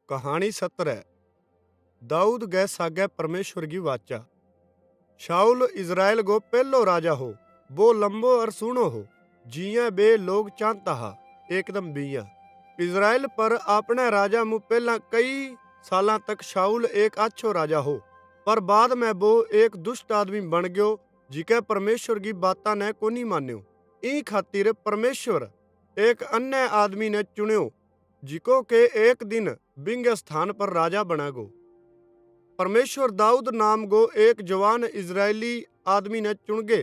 कहानी 17 दाऊद गै सागे परमेश्वर की वाचा। शाऊल इज़राइल गो पहलो राजा हो। वो लंबो और सूनो हो, जिया बे लोग चाहता हा एकदम बिया। इज़राइल पर अपने राजा मुँह पहला कई साल तक शाऊल एक अच्छो राजा हो, पर बाद में वो एक दुष्ट आदमी बन गयो जिके परमेश्वर की बाता ने कोनी मान्यो। ई खातिर परमेश्वर एक अन्य आदमी ने चुन्यो जिको के एक दिन बिंगे स्थान पर राजा बनागो। परमेश्वर दाऊद नाम गो एक जवान इजरायली आदमी ने चुनगे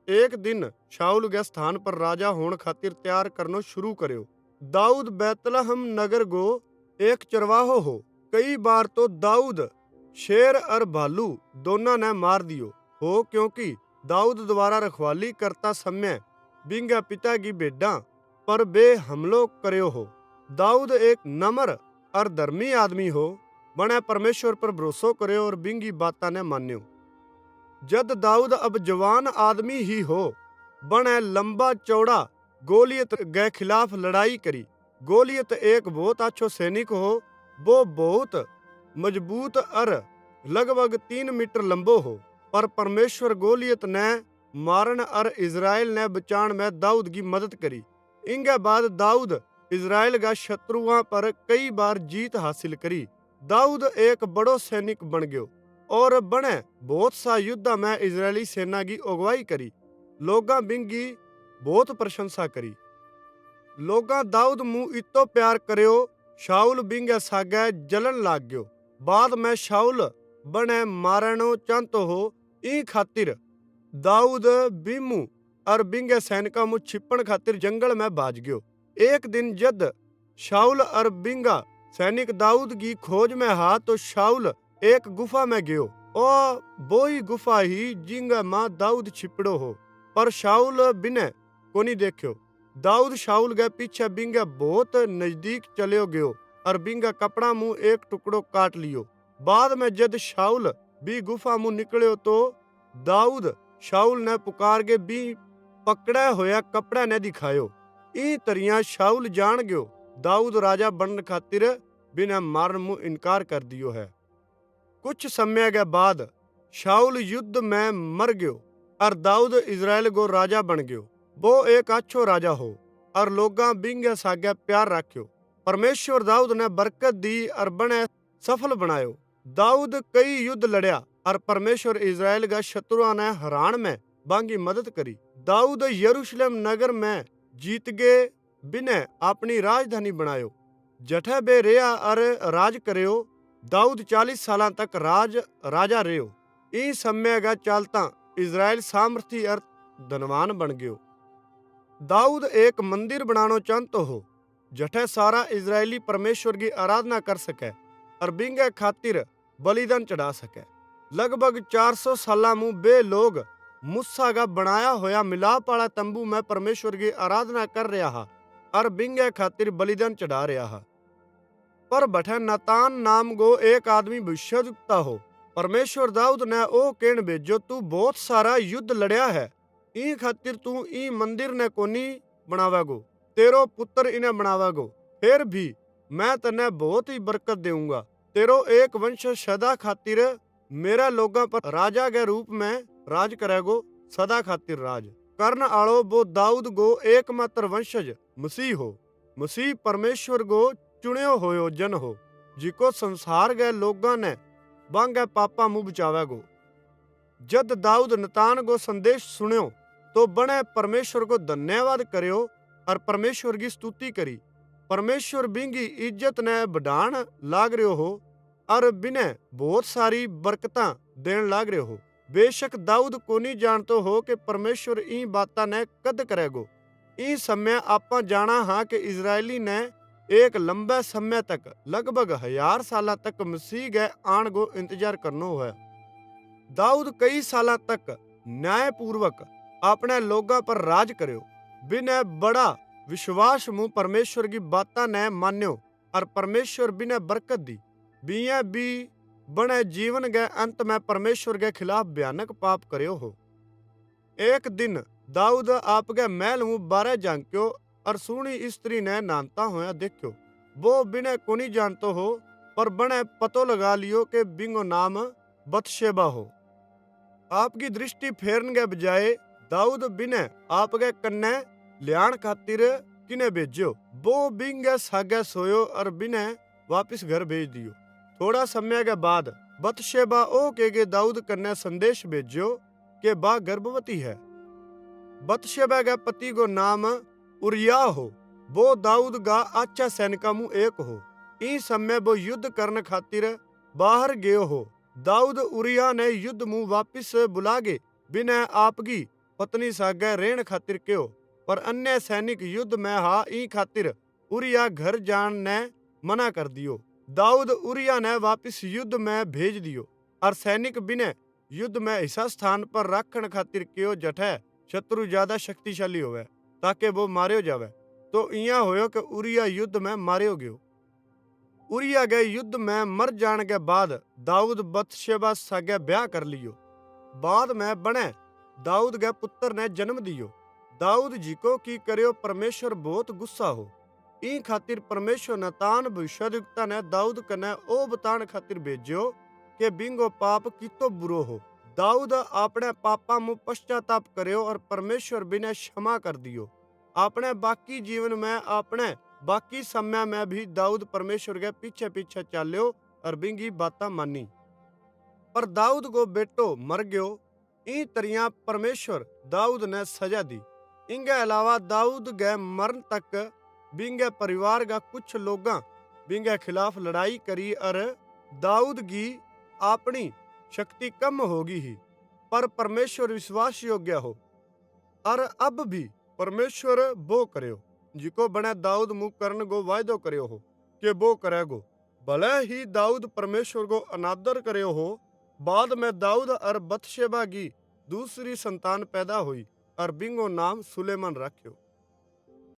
एक दिन शाऊल के स्थान पर राजा होने खातिर तैयार करनो शुरू करो। दाऊद बैतलहम नगर गो एक चरवाहो हो। कई बार तो दाऊद शेर और भालू दोनों ने मार दियो हो, क्योंकि दाऊद द्वारा रखवाली करता समय बिंगा पिता की भेडा पर बे हमलो करो हो। दाऊद एक नम्र और धर्मी आदमी हो, बने परमेश्वर पर भरोसा करे और बिंगी बाता ने मान्यो। जद दाऊद अब जवान आदमी ही हो, बने लंबा चौड़ा गोलियत के खिलाफ लड़ाई करी। गोलियत एक बहुत अच्छो सैनिक हो, वो बहुत मजबूत और लगभग 3 मीटर लंबो हो। पर परमेश्वर गोलियत ने मारन और इज़राइल ने बचान में दाऊद की मदद करी। इनके बाद दाऊद इज़राइल का शत्रुओं पर कई बार जीत हासिल करी। दाऊद एक बड़ो सैनिक बन गयो और बने बहुत सा युद्ध में इजरायली सेना की अगुवाई करी। लोगा बिंगी बहुत प्रशंसा करी। लोगा दाऊद मुँह इतो प्यार करयो, शाऊल बिंगे सागे जलन लाग गयो। बाद में शाऊल बने मारनो चाहतो हो, ई खातिर दाऊद बीमू और बिंगे सैनिका मुँह छिपण खातिर जंगल में भाज गयो। एक दिन जद शाऊल और बिंगा सैनिक दाऊद की खोज में हा, तो शाऊल एक गुफा में गयो और वो ही गुफा ही जिंगा मां दाऊद छिपड़ो हो। पर शाऊल बिने कोनी देखो। दाऊद शाऊल के पीछे बिंगा बहुत नजदीक चलो गयो और बिंगा कपड़ा मुंह एक टुकड़ो काट लियो। बाद में जद शाऊल भी गुफा मुंह निकलियो, तो दाऊद शाऊल ने पुकार के भी पकड़ा होया कपड़ा ने दिखायो। ई तरिया शाऊल जान गयो दाऊद राजा बनने खातिर बिना मारन मुँह इनकार कर दियो है। कुछ समय के बाद शाऊल युद्ध में मर गयो और दाऊद इज़राइल को राजा बन गयो। वो एक अच्छो राजा हो और लोगा बिंगे सागे प्यार राख्यो। परमेश्वर दाऊद ने बरकत दी और बने सफल बनायो। दाऊद कई युद्ध लड़या और परमेश्वर इज़राइल का शत्रुओं ने हरान में बांगी मदद करी। दाऊद यरूशलेम नगर में जीत गए बिने अपनी राजधानी बनायो। जठे बे रेया और राज करयो। दाऊद 40 साल तक राजा रहो। ई समय का चालता इज़राइल सामर्थी और धनवान बन गयो। दाऊद एक मंदिर बनानो चाहतो हो, जठे सारा इज़राइली परमेश्वर की आराधना कर सके और बिंगे खातिर बलिदान चढ़ा सके। लगभग 400 साल मुँह बे लोग मूसा का बनाया होया मिलाप वाला तंबू में परमेश्वर की आराधना कर रहा हा और बिंगे खातिर बलिदान चढ़ा रहा हा। पर बठे नतान नाम गो एक आदमी भविष्यवक्ता हो। परमेश्वर दाऊद ने ओ केन भेजो, तू बहुत सारा युद्ध लड़या है, ई खातिर तू ई मंदिर ने कोनी बनावेगो, तेरो पुत्र इन्हें बनावेगो। फिर भी मैं तने बहुत ही बरकत देऊंगा। तेरो एक वंश सदा खातिर मेरा लोगों पर राजा के रूप में राज करेगो। सदा खातिर राज करन आलो वो दाऊद गो एकमात्र वंशज मसीह हो। मसीह परमेश्वर गो चुनियो होयो जन हो, जिको संसार के लोगां ने बांगे पापा मुँह बचावेगो। जद दाऊद नतान गो संदेश सुनियो, तो बने परमेश्वर को धन्यवाद करियो और परमेश्वर की स्तुति करी। परमेश्वर बिंगी इज्जत ने बढ़ान लाग रहो हो और बिने बहुत सारी बरकतां देन लाग रहे हो। बेशक दाऊद कोनी जानतो हो कि परमेश्वर ई बाता ने कद करेगो। ई समय आपा जाना हा कि इजरायली ने एक लंबे समय तक लगभग 1000 साल तक मसीह के आन को इंतजार करनो है। दाऊद कई साल तक न्यायपूर्वक अपने लोगों पर राज करो। बिने बड़ा विश्वास मुँह परमेश्वर की बाता ने मान्यो और परमेश्वर बिने बरकत दी। बिया भी बने जीवन के अंत में परमेश्वर के खिलाफ भयानक पाप करो हो। एक दिन दाऊद आपके महल मुँह बारे झांक्यो और सूनी स्त्री ने नहाता होया देखो। वो बिने कोनी जानतो हो पर बने पतो लगा लियो कि बिंगो नाम बतशेबा हो। आपकी दृष्टि फेरन के बजाय दाऊद बिने आपके कन्ने लियाण खातिर किने भेज्यो। वो बिंगे सागे सोयो और बिने वापिस घर भेज दियो। थोड़ा समय के बाद बतशेबा ओ के दाऊद कन्ने संदेश भेज्यो कि बा गर्भवती है। बतशेबा के पति को नाम उरिया हो। वो दाऊद का अच्छा सैनिका मुँह एक हो। ई समय वो युद्ध करने खातिर बाहर गयो हो। दाऊद उरिया ने युद्ध मुँह वापिस बुलागे बिना आपकी पत्नी सागे रेण खातिर क्यों। पर अन्य सैनिक युद्ध में हा ई खातिर उरिया घर जान ने मना कर दियो। दाऊद उरिया ने वापिस युद्ध में भेज दियो और सैनिक बिने युद्ध में ऐसा स्थान पर रखण खातिर क्यों जठे शत्रु ज्यादा शक्तिशाली होवे ताकि वो मार्यो जावे। तो इया होयो कि उरिया युद्ध में मार्यो गयो। उरिया गए युद्ध में मर जाने के बाद दाऊद बतशेबा सागे ब्याह कर लियो। बाद में बने दाऊद के पुत्र ने जन्म दियो। दाऊद जी को की करियो परमेश्वर बहुत गुस्सा हो। ई खातिर परमेश्वर नतान भविष्यद्वक्ता ने दाऊद कने ओ बतान खातिर भेज्यो कि बिंगो पाप कितो बुरो हो। दाऊद अपने पापा मुँह पश्चाताप करियो और परमेश्वर बिने क्षमा कर दियो। अपने बाकी जीवन में अपने बाकी समय में भी दाऊद परमेश्वर के पीछे पीछे चाल्यो और बिंगी बाता मानी। पर दाऊद को बेटो मर गयो। ई तरिया परमेश्वर दाऊद ने सजा दी। इनके अलावा दाऊद के मरण तक बिंगे परिवार का कुछ लोगा बिंगे खिलाफ लड़ाई करी और दाऊद की अपनी शक्ति कम होगी ही। पर परमेश्वर विश्वास योग्य हो और अब भी परमेश्वर वो करियो जिको बने दाऊद मुँह करन गो वायदो करियो हो कि वो करेगो। भले ही दाऊद परमेश्वर को अनादर करियो हो। बाद में दाऊद और बतशेबा की दूसरी संतान पैदा हुई और बिंगो नाम सुलेमान रखियो।